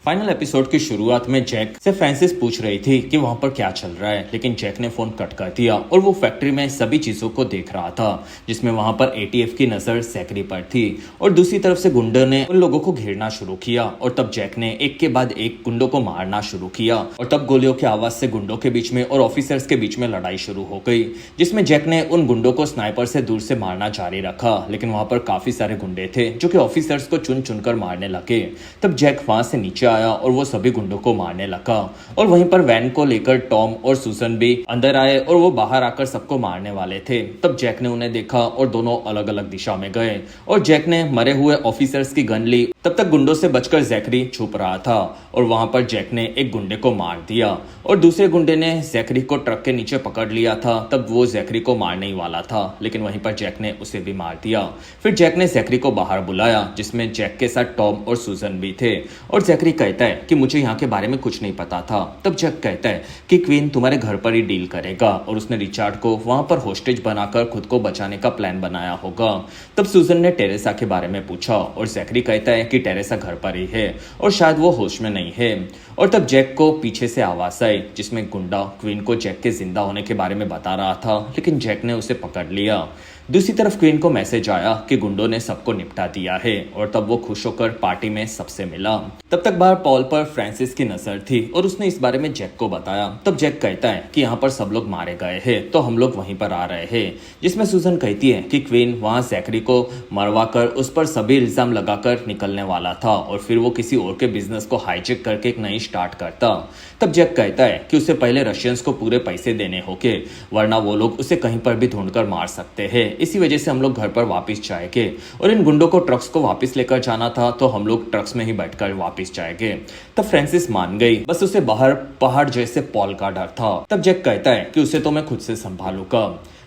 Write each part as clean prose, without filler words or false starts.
Final episode की शुरुआत में जैक से फ्रांसिस पूछ रही थी कि वहां पर क्या चल रहा है, लेकिन जैक ने फोन कट कर दिया और वो फैक्ट्री में सभी चीजों को देख रहा था, जिसमें वहां पर एटीएफ की नजर जैकरी पर थी और दूसरी तरफ से गुंडों ने उन लोगों को घेरना शुरू किया और तब जैक ने एक के बाद एक गुंडों को मारना शुरू किया और तब गोलियों की आवाज से गुंडों के बीच में और ऑफिसर्स के बीच में लड़ाई शुरू हो गई, जिसमें जैक ने उन गुंडों को स्नाइपर से दूर से मारना जारी रखा, लेकिन वहां पर काफी सारे गुंडे थे जो कि ऑफिसर्स को चुन चुनकर मारने लगे। तब जैक वहां से नीचे आया और वो सभी गुंडों को मारने लगा और वहीं पर वैन को लेकर टॉम और सुसन भी अंदर आए और वो बाहर आकर सबको मारने वाले थे। तब जैक ने उन्हें देखा और दोनों अलग अलग दिशा में गए और जैक ने मरे हुए ऑफिसर्स की गन ली। तब तक गुंडों से बचकर जैकरी छुप रहा था और वहां पर जैक ने एक गुंडे को मार दिया और दूसरे गुंडे ने जैकरी को ट्रक के नीचे पकड़ लिया था। तब वो जैकरी को मारने ही वाला था, लेकिन वहीं पर जैक ने उसे भी मार दिया। फिर जैक ने जैकरी को बाहर बुलाया, जिसमें जैक के साथ टॉम और सुसन भी थे और जैकरी कहता है कि मुझे यहाँ के बारे में कुछ नहीं पता था। तब जैक कहता है कि क्वीन तुम्हारे घर पर ही डील करेगा और उसने रिचार्ड को वहां पर होस्टेज बनाकर खुद को बचाने का प्लान बनाया होगा। तब सुसन ने टेरेसा के बारे में पूछा और जैकरी कहता है कि टेरेसा घर पर ही है और शायद वो होश में नहीं है। और तब जैक को पीछे से आवाज आई, जिसमें गुंडा क्वीन को जैक के जिंदा होने के बारे में बता रहा था, लेकिन जैक ने उसे पकड़ लिया। दूसरी तरफ क्वीन को मैसेज आया कि गुंडों ने सबको निपटा दिया है और तब वो खुश होकर पार्टी में सबसे मिला। तब तक बाहर पॉल पर फ्रांसिस की नजर थी और उसने इस बारे में जैक को बताया। तब जैक कहता है कि यहाँ पर सब लोग मारे गए हैं, तो हम लोग वहीं पर आ रहे हैं, जिसमें सुसन कहती है कि क्वीन वहां जैकरी को मरवा कर उस पर सभी इल्जाम लगाकर निकलने वाला था और फिर वो किसी और के बिजनेस को हाईजेक करके एक नई स्टार्ट करता। तब जैक कहता है कि उसे पहले रशियंस को पूरे पैसे देने होंगे, वरना वो लोग उसे कहीं पर भी ढूंढकर मार सकते हैं। इसी वजह से हम लोग घर पर वापस जाएंगे और इन गुंडों को ट्रक्स को वापस लेकर जाना था, तो हम लोग ट्रक्स में ही बैठकर वापस जाएंगे। तब फ्रांसिस मान गई, बस उसे बाहर पहाड़ जैसे पॉल का डर था। तब जैक कहता है कि उसे तो मैं खुद से संभालूंगा।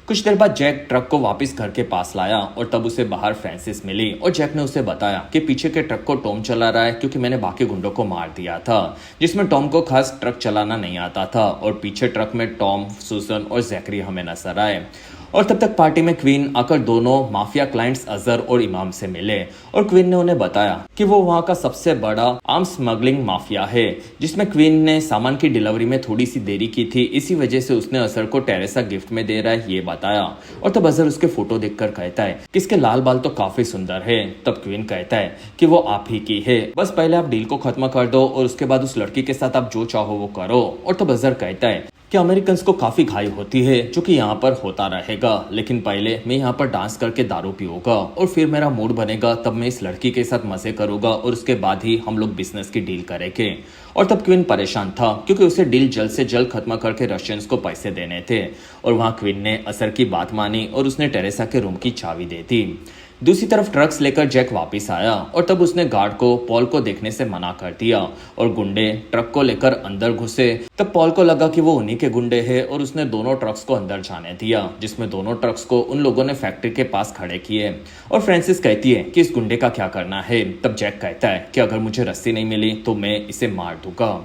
कुछ देर बाद जैक ट्रक को वापस घर के पास लाया और तब उसे बाहर फ्रांसिस मिली और जैक ने उसे बताया कि पीछे के ट्रक को टॉम चला रहा है, क्योंकि मैंने बाकी गुंडों को मार दिया था, जिसमें टॉम को खास ट्रक चलाना नहीं आता था और पीछे ट्रक में टॉम, सुसन और जैकरी हमें नजर आए। और तब तक पार्टी में क्वीन आकर दोनों माफिया क्लाइंट्स अजहर और इमाम से मिले और क्वीन ने उन्हें बताया कि वो वहां का सबसे बड़ा आर्म्स स्मगलिंग माफिया है, जिसमें क्वीन ने सामान की डिलीवरी में थोड़ी सी देरी की थी, इसी वजह से उसने अजहर को टेरेसा गिफ्ट में दे रहा है ये बताया। और तब अजहर उसके फोटो देखकर कहता है कि इसके लाल बाल तो काफी सुंदर है। तब क्वीन कहता है कि वो आप ही की है, बस पहले आप डील को खत्म कर दो और उसके बाद उस लड़की के साथ आप जो चाहो वो करो। और तब अजहर कहता है कि अमेरिकन्स को काफी घाई होती है, जो कि यहाँ पर होता रहेगा, लेकिन पहले मैं यहाँ पर डांस करके दारू पीऊंगा और फिर मेरा मूड बनेगा, तब मैं इस लड़की के साथ मजे करूंगा और उसके बाद ही हम लोग बिजनेस की डील करेंगे। और तब क्वीन परेशान था, क्योंकि उसे डील जल्द से जल्द खत्म करके रशियंस को पैसे देने थे और वहां क्वीन ने अजहर की बात मानी और उसने टेरेसा के रूम की चाबी दे दी। दूसरी तरफ ट्रक्स लेकर जैक वापस आया और तब उसने गार्ड को पॉल को देखने से मना कर दिया और गुंडे ट्रक को लेकर अंदर घुसे। तब पॉल को लगा कि वो उन्हीं के गुंडे हैं और उसने दोनों ट्रक्स को अंदर जाने दिया, जिसमें दोनों ट्रक्स को उन लोगों ने फैक्ट्री के पास खड़े किए और फ्रांसिस कहती है कि इस गुंडे का क्या करना है। तब जैक कहता है कि अगर मुझे रस्सी नहीं मिली तो मैं इसे मार दूंगा।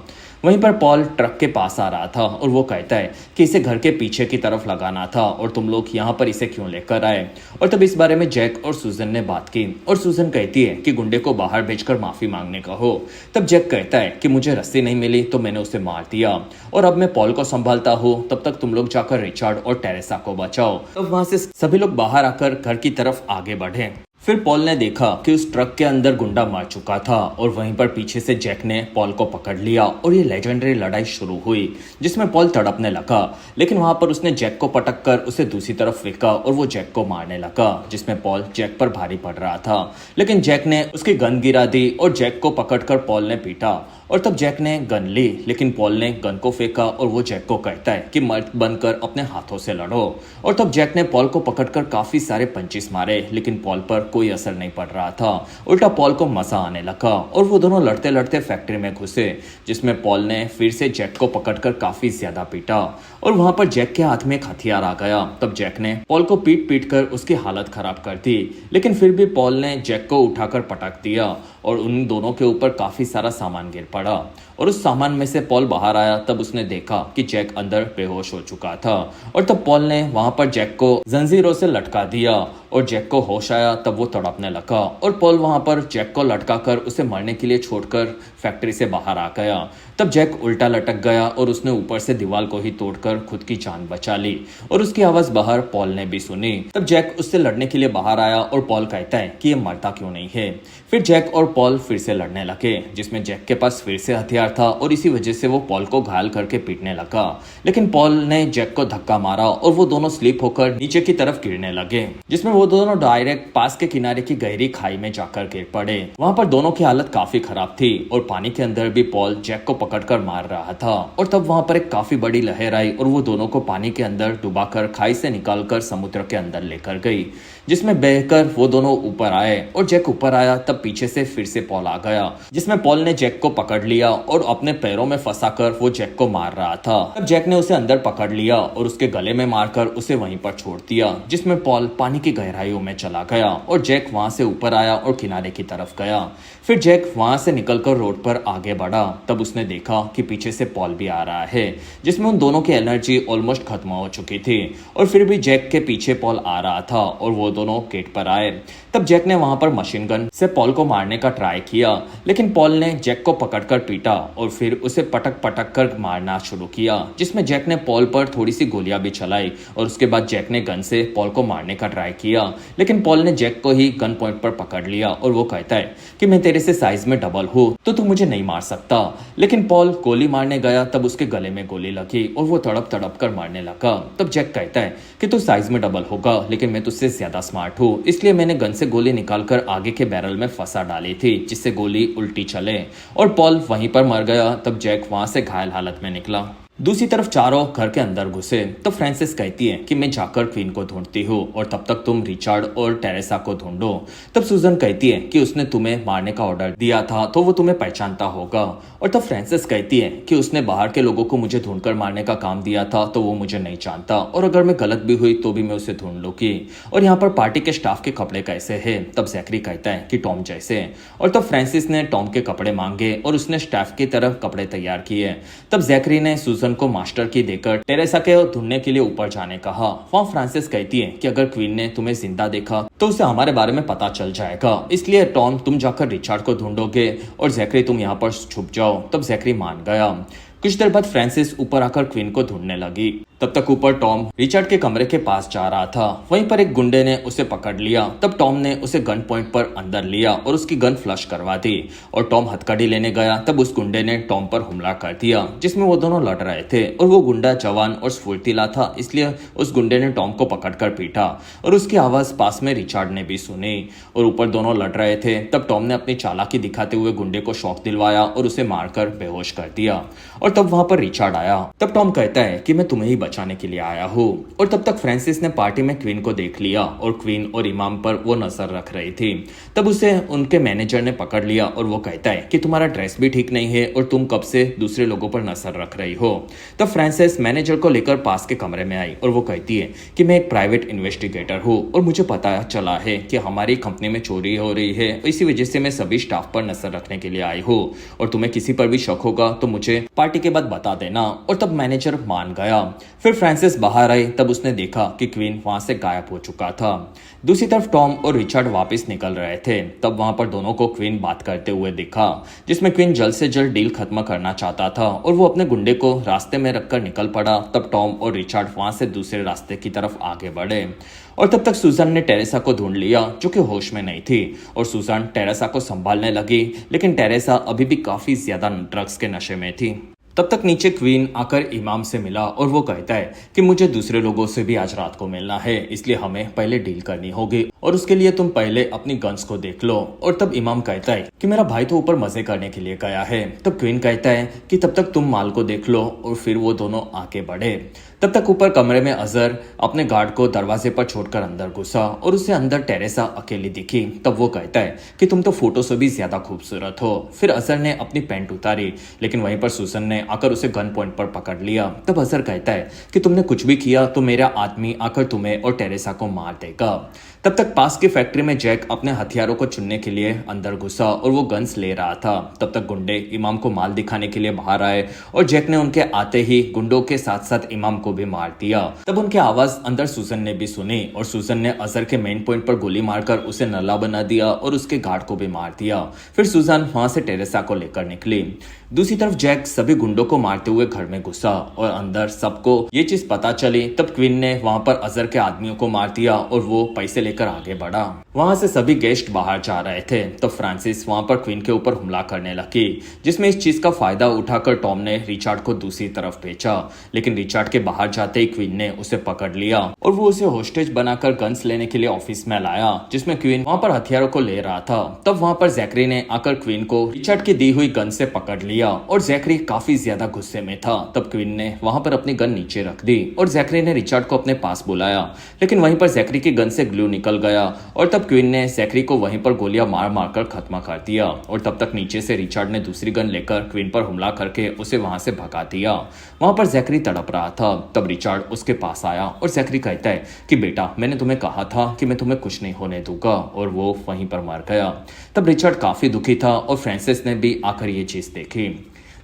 वहीं पर पॉल ट्रक के पास आ रहा था और वो कहता है कि इसे घर के पीछे की तरफ लगाना था और तुम लोग यहाँ पर इसे क्यों लेकर आए। और तब इस बारे में जैक और सुजन ने बात की और सुजन कहती है कि गुंडे को बाहर भेजकर माफी मांगने का हो। तब जैक कहता है कि मुझे रस्सी नहीं मिली तो मैंने उसे मार दिया और अब मैं पॉल को संभालता हूँ, तब तक तुम लोग जाकर रिचार्ड और टेरेसा को बचाओ। तब वहां से सभी लोग बाहर आकर घर की तरफ आगे बढ़े। फिर पॉल ने देखा कि उस ट्रक के अंदर गुंडा मर चुका था और वहीं पर पीछे से जैक ने पॉल को पकड़ लिया और ये लेजेंडरी लड़ाई शुरू हुई, जिसमें पॉल तड़पने लगा, लेकिन वहां पर उसने जैक को पटक कर उसे दूसरी तरफ फेंका और वो जैक को मारने लगा, जिसमें पॉल जैक पर भारी पड़ रहा था, लेकिन जैक ने उसकी गन गिरा दी और जैक को पकड़कर पॉल ने पीटा और तब जैक ने गन ली, लेकिन पॉल ने गन को फेंका और वो जैक को कहता है कि मर्द बनकर अपने हाथों से लड़ो। और तब जैक ने पॉल को पकड़कर काफी सारे पंचिस मारे, लेकिन पॉल पर कोई असर नहीं पड़ रहा था, उल्टा पॉल को मजा आने लगा और वो दोनों लड़ते लड़ते फैक्ट्री में घुसे, जिसमें पॉल ने फिर से जैक को पकड़कर काफी ज्यादा पीटा और वहां पर जैक के हाथ में एक हथियार आ गया। तब जैक ने पॉल को पीट पीट कर उसकी हालत खराब कर दी, लेकिन फिर भी पॉल ने जैक को उठाकर पटक दिया और उन दोनों के ऊपर काफी सारा सामान गिर पड़ा और उस सामान में से पॉल बाहर आया। तब उसने देखा कि जैक अंदर बेहोश हो चुका था और तब पॉल ने वहां पर जैक को जंजीरों से लटका दिया और जैक को होश आया। तब वो तड़पने लगा और पॉल वहां पर जैक को लटकाकर उसे मरने के लिए छोड़कर फैक्ट्री से बाहर आ गया। तब जैक उल्टा लटक गया और उसने ऊपर से दीवार को ही तोड़कर खुद की जान बचा ली और उसकी आवाज बाहर पॉल ने भी सुनी। तब जैक उससे लड़ने के लिए बाहर आया और पॉल कहता है कि ये मरता क्यों नहीं है। फिर जैक और पॉल फिर से लड़ने लगे, जिसमें जैक के पास फिर से हथियार था और इसी वजह से वो पॉल को घायल करके पीटने लगा। लेकिन पॉल ने जैक को धक्का मारा और वो दोनों स्लिप होकर नीचे की तरफ गिरने लगे, जिसमें वो दोनों डायरेक्ट पास के किनारे की गहरी खाई में जाकर गिर पड़े। वहां पर दोनों की हालत काफी खराब थी और पानी के अंदर भी पॉल जैक को पकड़कर मार रहा था। और तब वहां पर एक काफी बड़ी लहर आई और वो दोनों को पानी के अंदर डुबाकर खाई से निकालकर समुद्र के अंदर लेकर गई, जिसमें बहकर वो दोनों ऊपर आए। और जैक ऊपर आया तब पीछे से फिर से पॉल आ गया, जिसमें पॉल ने जैक को पकड़ लिया और अपने पैरों में फंसाकर वो जैक को मार रहा था। तब जैक ने उसे अंदर पकड़ लिया और उसके गले में मारकर उसे वहीं पर छोड़ दिया, जिसमें पॉल पानी की गहराइयों में चला गया और जैक वहां से ऊपर आया और किनारे की तरफ गया। फिर जैक वहां से निकलकर रोड पर आगे बढ़ा। तब उसने देखा कि पीछे से पॉल भी आ रहा है, जिसमें उन दोनों की एनर्जी ऑलमोस्ट खत्म हो चुकी थी और फिर भी जैक के पीछे पॉल आ रहा था और वो दोनों गेट पर आए। तब जैक ने वहां पर मशीन गन से पॉल को मारने का ट्राई किया, लेकिन पॉल ने जैक को पकड़कर पीटा और फिर उसे पटक पटक कर मारना शुरू किया, जिसमें जैक ने पॉल पर थोड़ी सी गोलियां भी चलाई और उसके बाद जैक ने गन से पॉल को मारने का ट्राई किया। लेकिन पॉल ने जैक को ही गन पॉइंट पर पकड़ लिया और वो कहता है कि मैं तेरे से साइज में डबल हूँ तो तू मुझे नहीं मार सकता। लेकिन पॉल गोली मारने गया तब उसके गले में गोली लगी और वो तड़प तड़प कर मारने लगा। तब जैक कहता है कि तू साइज में डबल होगा, लेकिन मैं तुझसे ज्यादा स्मार्ट हूँ, इसलिए मैंने गन से गोली निकालकर आगे के बैरल में फंसा डाली थी जिससे गोली उल्टी चले और पॉल वहीं पर मर गया। तब जैक वहां से घायल हालत में निकला। दूसरी तरफ चारों घर के अंदर घुसे तो फ्रांसिस कहती है कि मैं जाकर क्वीन को ढूंढती हूँ और तब तक तुम रिचार्ड और टेरेसा को ढूंढो। तब सुजन कहती है कि उसने तुम्हें मारने का ऑर्डर दिया था तो वो तुम्हें पहचानता होगा। और तब फ्रांसिस कहती है कि उसने बाहर के लोगों को मुझे ढूंढकर मारने का काम दिया था तो वो मुझे नहीं जानता और अगर मैं गलत भी हुई तो भी मैं उसे ढूंढ लूंगी। और यहाँ पर पार्टी के स्टाफ के कपड़े कैसे है? तब जैकरी कहता है कि टॉम जैसे। और तब फ्रांसिस ने टॉम के कपड़े मांगे और उसने स्टाफ की तरफ कपड़े तैयार किए। तब जैकरी ने सुजन को मास्टर की देकर टेरेसा के ढूंढने के लिए ऊपर जाने कहा। वहाँ फ्रांसिस कहती है कि अगर क्वीन ने तुम्हें जिंदा देखा तो उसे हमारे बारे में पता चल जाएगा, इसलिए टॉम तुम जाकर रिचार्ड को ढूंढोगे और जैकरी तुम यहाँ पर छुप जाओ। तब जैकरी मान गया। कुछ देर बाद फ्रांसिस ऊपर आकर क्वीन को ढूंढने लगी। तब तक ऊपर टॉम रिचर्ड के कमरे के पास जा रहा था। वहीं पर एक गुंडे ने उसे पकड़ लिया। तब टॉम ने उसे गन पॉइंट पर अंदर लिया और उसकी गन फ्लश करवा दी और टॉम हथकड़ी लेने गया। तब उस गुंडे ने टॉम पर हमला कर दिया, जिसमें वो दोनों लड़ रहे थे और वो गुंडा जवान और स्फूर्तिला था, इसलिए उस गुंडे ने टॉम को पकड़कर पीटा और उसकी आवाज पास में रिचर्ड ने भी सुनी और ऊपर दोनों लड़ रहे थे। तब टॉम ने अपनी चालाकी दिखाते हुए गुंडे को शॉक दिलवाया और उसे मारकर बेहोश कर दिया। और तब वहां पर रिचर्ड आया। तब टॉम कहता है कि मैं तुम्हें ही बचाने के लिए आया हूँ। और तब तक फ्रांसिस ने पार्टी में क्वीन को देख लिया और क्वीन और इमाम पर वो नजर रख रही थी। तब उसे उनके मैनेजर ने पकड़ लिया और वो कहता है कि तुम्हारा ड्रेस भी ठीक नहीं है और तुम कब से दूसरे लोगों पर नजर रख रही हो। तब फ्रांसिस मैनेजर को लेकर पास के कमरे में आई और वो कहती है कि मैं एक प्राइवेट इन्वेस्टिगेटर हूँ और मुझे पता चला है कि हमारी कंपनी में चोरी हो रही है, इसी वजह से मैं सभी स्टाफ पर नजर रखने के लिए आई हूँ और तुम्हें किसी पर भी शक होगा तो मुझे पार्टी के बाद बता देना। और तब मैनेजर मान गया। फिर फ्रांसिस बाहर आई। तब उसने देखा कि क्वीन वहां से गायब हो चुका था। दूसरी तरफ टॉम और रिचर्ड वापस निकल रहे थे। तब वहां पर दोनों को क्वीन बात करते हुए दिखा, जिसमें क्वीन जल्द से जल्द डील खत्म करना चाहता था और वो अपने गुंडे को रास्ते में रखकर निकल पड़ा। तब टॉम और रिचर्ड वहां से दूसरे रास्ते की तरफ आगे बढ़े और तब तक सुजन ने टेरेसा को ढूंढ लिया, जो कि होश में नहीं थी और सुजन टेरेसा को संभालने लगी, लेकिन टेरेसा अभी भी काफी ज्यादा ड्रग्स के नशे में थी। तब तक नीचे क्वीन आकर इमाम से मिला और वो कहता है कि मुझे दूसरे लोगों से भी आज रात को मिलना है, इसलिए हमें पहले डील करनी होगी और उसके लिए तुम पहले अपनी गन्स को देख लो। और तब इमाम कहता है कि मेरा भाई तो ऊपर मजे करने के लिए गया है। तब क्वीन कहता है कि तब तक तुम माल को देख लो और फिर वो दोनों आगे बढ़े। तब तक ऊपर कमरे में अजहर अपने गार्ड को दरवाजे पर छोड़कर अंदर घुसा और उसे अंदर टेरेसा अकेली दिखी। तब वो कहता है कि तुम तो फोटो से भी ज्यादा खूबसूरत हो। फिर अजहर ने अपनी पैंट उतारी, लेकिन वहीं पर सुसन ने आकर उसे गन पॉइंट पर पकड़ लिया। तब अजहर कहता है कि तुमने कुछ भी किया तो मेरा आदमी आकर तुम्हें और टेरेसा को मार देगा। तब तक पास की फैक्ट्री में जैक अपने हथियारों को चुनने के लिए अंदर घुसा और वो गन्स ले रहा था। तब तक गुंडे इमाम को माल दिखाने के लिए बाहर आए और जैक ने उनके आते ही गुंडों के साथ साथ इमाम को भी मार दिया। तब उनकी आवाज अंदर सूजन ने भी सुनी और सूजन ने अजहर के मेन पॉइंट पर गोली मारकर उसे नल्ला बना दिया और उसके गार्ड को भी मार दिया। फिर सूजन वहां से टेरेसा को लेकर निकली। दूसरी तरफ जैक सभी गुंडों को मारते हुए घर में घुसा और अंदर सबको ये चीज पता चली। तब क्वीन ने वहां पर अजहर के आदमियों को मार दिया और वो पैसे लेकर आगे बढ़ा। वहां से सभी गेस्ट बाहर जा रहे थे तब फ्रांसिस वहां पर क्वीन के ऊपर हमला करने लगी, जिसमें इस चीज का फायदा उठाकर टॉम ने रिचार्ड को दूसरी तरफ भेजा। लेकिन रिचार्ड के बाहर जाते ही क्वीन ने उसे पकड़ लिया और वो उसे होस्टेज बनाकर गन्स लेने के लिए ऑफिस में लाया, जिसमें क्वीन वहां पर हथियारों को ले रहा था। तब वहां पर जैकरी ने आकर क्वीन को रिचार्ड की दी हुई गन से पकड़ लिया और जैकरी काफी ज्यादा गुस्से में था। तब क्वीन ने वहां पर अपनी गन नीचे रख दी और जैकरी ने रिचार्ड को अपने पास बुलाया, लेकिन वहीं पर जैकरी की गन से ग्लू निकल गया और तब क्वीन ने जैकरी को वहीं पर गोलियां मार मार कर खत्म कर दिया। और तब तक नीचे से रिचार्ड ने दूसरी गन लेकर क्वीन पर हमला करके उसे वहां से भगा दिया। वहां पर जैकरी तड़प रहा था। तब रिचार्ड उसके पास आया और जैकरी कहता है कि बेटा, मैंने तुम्हें कहा था कि मैं तुम्हें कुछ नहीं होने दूंगा, और वो वहीं पर मर गया। तब रिचार्ड काफी दुखी था और फ्रांसिस ने भी आकर ये चीज देखी।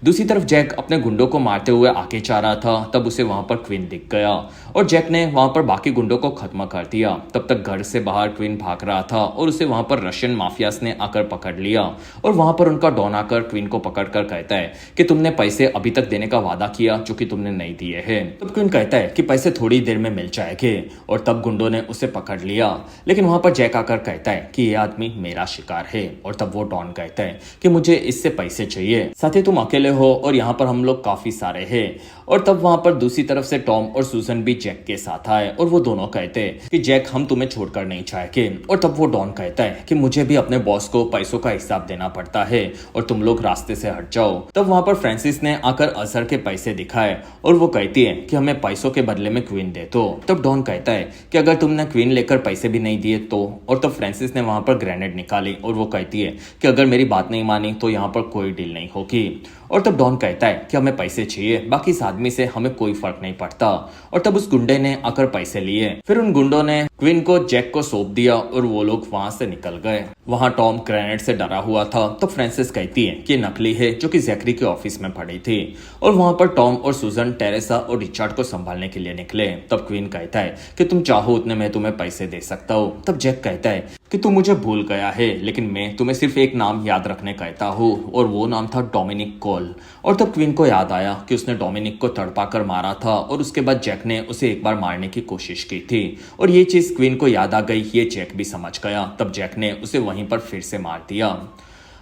दूसरी तरफ जैक अपने गुंडों को मारते हुए आगे जा रहा था। तब उसे वहां पर क्वीन दिख गया और जैक ने वहां पर बाकी गुंडों को खत्म कर दिया। तब तक घर से बाहर क्वीन भाग रहा था और उसे वहां पर रशियन माफियास ने आकर पकड़ लिया और वहां पर उनका डॉन आकर क्वीन को पकड़कर कहता है कि तुमने पैसे अभी तक देने का वादा किया जो कि तुमने नहीं दिए हैं। तब क्वीन कहता है कि पैसे थोड़ी देर में मिल जाएंगे और तब गुंडों ने उसे पकड़ लिया। लेकिन वहां पर जैक आकर कहता है कि यह आदमी मेरा शिकार है और तब वो डॉन कहता है कि मुझे इससे पैसे चाहिए, साथ ही तुम अकेले हो और यहाँ पर हम लोग काफी सारे हैं। और तब वहां पर दूसरी तरफ से टॉम और सूजन भी जैक के साथ आए और वो दोनों कहते हैं कि जैक, हम तुम्हें छोड़कर नहीं चाहेंगे। और तब वो डॉन कहता है कि मुझे भी अपने बॉस को पैसों का हिसाब देना पड़ता है और तुम लोग रास्ते से हट जाओ। तब वहां पर फ्रांसिस ने आकर अजहर के पैसे दिखाए और वो कहती है कि हमें पैसों के बदले में क्वीन दे दो। तब डॉन कहता है कि अगर तुमने क्वीन लेकर पैसे भी नहीं दिए तो। और तब फ्रांसिस ने वहां पर ग्रेनेड निकाली और वो कहती है कि अगर मेरी बात नहीं मानी तो यहाँ पर कोई डील नहीं होगी। और तब डॉन कहता है कि हमें पैसे चाहिए, बाकी इस आदमी से हमें कोई फर्क नहीं पड़ता। और तब उस गुंडे ने आकर पैसे लिए। फिर उन गुंडों ने क्वीन को जैक को सौंप दिया और वो लोग वहां से निकल गए। वहां टॉम ग्रेनेड से डरा हुआ था। तब फ्रांसिस कहती है कि नकली है जो कि जैकरी के ऑफिस में पड़ी थी। और वहां पर टॉम और सूजन टेरेसा और रिचार्ड को संभालने के लिए निकले। तब क्वीन कहता है कि तुम चाहो उतने मैं तुम्हें पैसे दे सकता हूँ। तब जैक कहता है कि तू मुझे भूल गया है, लेकिन मैं तुम्हें सिर्फ एक नाम याद रखने कहता हूँ और वो नाम था डोमिनिक कोल। और तब क्वीन को याद आया कि उसने डोमिनिक को तड़पा कर मारा था और उसके बाद जैक ने उसे एक बार मारने की कोशिश की थी और ये चीज क्वीन को याद आ गई। ये जैक भी समझ गया। तब जैक ने उसे वहीं पर फिर से मार दिया।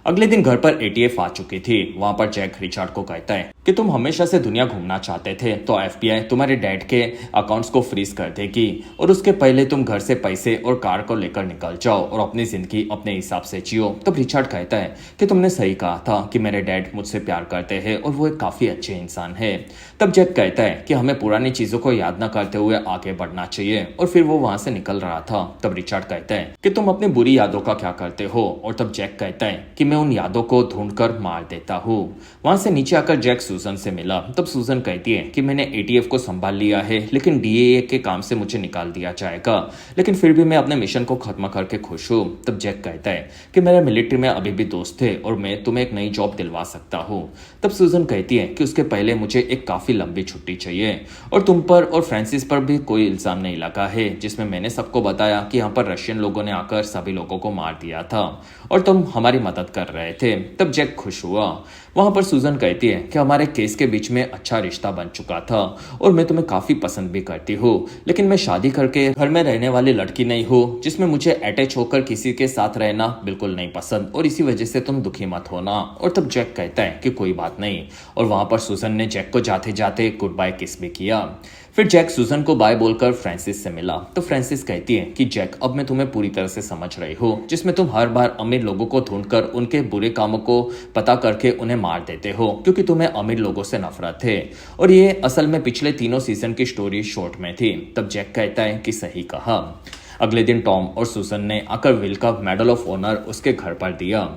अगले दिन घर पर एटीएफ आ चुकी थी। वहां पर जैक रिचार्ड को कहता है कि तुम हमेशा से दुनिया घूमना चाहते थे तो एफबीआई तुम्हारे डैड के अकाउंट्स को फ्रीज कर देगी और उसके पहले तुम घर से पैसे और कार को लेकर निकल जाओ और अपनी जिंदगी अपने हिसाब से जियो। तब रिचार्ड कहता है कि तुमने सही कहा था कि मेरे डैड मुझसे प्यार करते हैं और वो एक काफी अच्छे इंसान है। तब जैक कहता है कि हमें पुरानी चीजों को याद न करते हुए आगे बढ़ना चाहिए और फिर वो वहां से निकल रहा था। तब रिचार्ड कहता है कि तुम अपनी बुरी यादों का क्या करते हो। और तब जैक कहता है कि मैं उन यादों को ढूंढकर मार देता हूँ। वहां से नीचे आकर जैक सूजन से मिला। तब सूजन कहती है कि मैंने एटीएफ को संभाल लिया है, लेकिन डीएए के काम से मुझे निकाल दिया जाएगा, लेकिन फिर भी मैं अपने मिशन को खत्म करके खुश हूँ। तब जैक कहता है कि मेरे मिलिट्री में अभी भी दोस्त थे और मैं तुम्हें एक नई जॉब दिलवा सकता हूँ। तब सूजन कहती है कि उसके पहले मुझे एक काफी लंबी छुट्टी चाहिए और तुम पर और फ्रांसिस पर भी कोई इल्जाम नहीं लगा है, जिसमें मैंने सबको बताया कि यहाँ पर रशियन लोगों ने आकर सभी लोगों को मार दिया था और तुम हमारी मदद कर रहे थे। तब जैक खुश हुआ। वहां पर सूजन कहती है कि हमारे केस के बीच में अच्छा रिश्ता बन चुका था और मैं तुम्हें काफी पसंद भी करती हूँ, लेकिन मैं शादी करके घर में रहने वाली लड़की नहीं हूँ जिसमें मुझे अटैच होकर किसी के साथ रहना बिल्कुल नहीं पसंद और इसी वजह से तुम दुखी मत होना। और तब जैक कहता है कि कोई बात नहीं। और वहां पर सूजन ने जैक को जाते जाते गुड बाय किस भी किया। फिर जैक सूजन को बाय बोलकर फ्रांसिस से मिला। तो फ्रांसिस कहती है कि जैक, अब मैं तुम्हें पूरी तरह से समझ रही हूँ, जिसमें तुम हर बार अमीर लोगों को ढूंढकर उनके बुरे कामों को पता करके उन्हें मार देते हो क्योंकि तुम्हें अमीर लोगों से नफरत है। और ये असल में पिछले तीनों सीजन की स्टोरी शॉर्ट में थी। तब जैक कहता है कि सही कहा। अगले दिन टॉम और सूजन ने आकर विल का मेडल ऑफ ऑनर उसके घर पर दिया।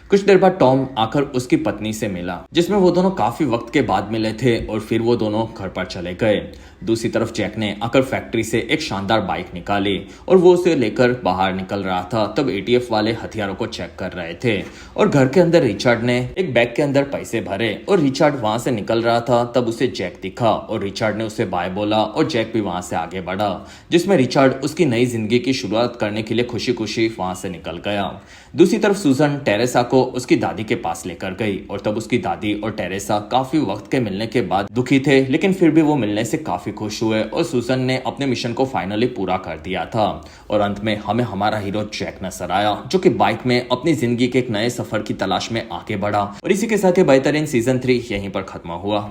कुछ देर बाद टॉम आकर उसकी पत्नी से मिला, जिसमें वो दोनों काफी वक्त के बाद मिले थे और फिर वो दोनों घर पर चले गए। दूसरी तरफ जैक ने आकर फैक्ट्री से एक शानदार बाइक निकाली और वो उसे लेकर बाहर निकल रहा था। तब एटीएफ वाले हथियारों को चेक कर रहे थे और घर के अंदर रिचर्ड ने एक बैग के अंदर पैसे भरे और रिचर्ड वहां से निकल रहा था। तब उसे जैक दिखा और रिचर्ड ने उसे बाय बोला और जैक भी वहां से आगे बढ़ा, जिसमें रिचर्ड उसकी नई जिंदगी की शुरुआत करने के लिए खुशी खुशी वहां से निकल गया। दूसरी तरफ सूजन टेरेसा को उसकी दादी के पास लेकर गई और तब उसकी दादी और टेरेसा काफी वक्त के मिलने के बाद दुखी थे, लेकिन फिर भी वो मिलने से काफी खुश हुए और सूजन ने अपने मिशन को फाइनली पूरा कर दिया था। और अंत में हमें हमारा हीरो जैक नजर आया, जो कि बाइक में अपनी जिंदगी के एक नए सफर की तलाश में आगे बढ़ा। और इसी के साथ ये बेहतरीन सीजन 3 यहीं पर खत्म हुआ।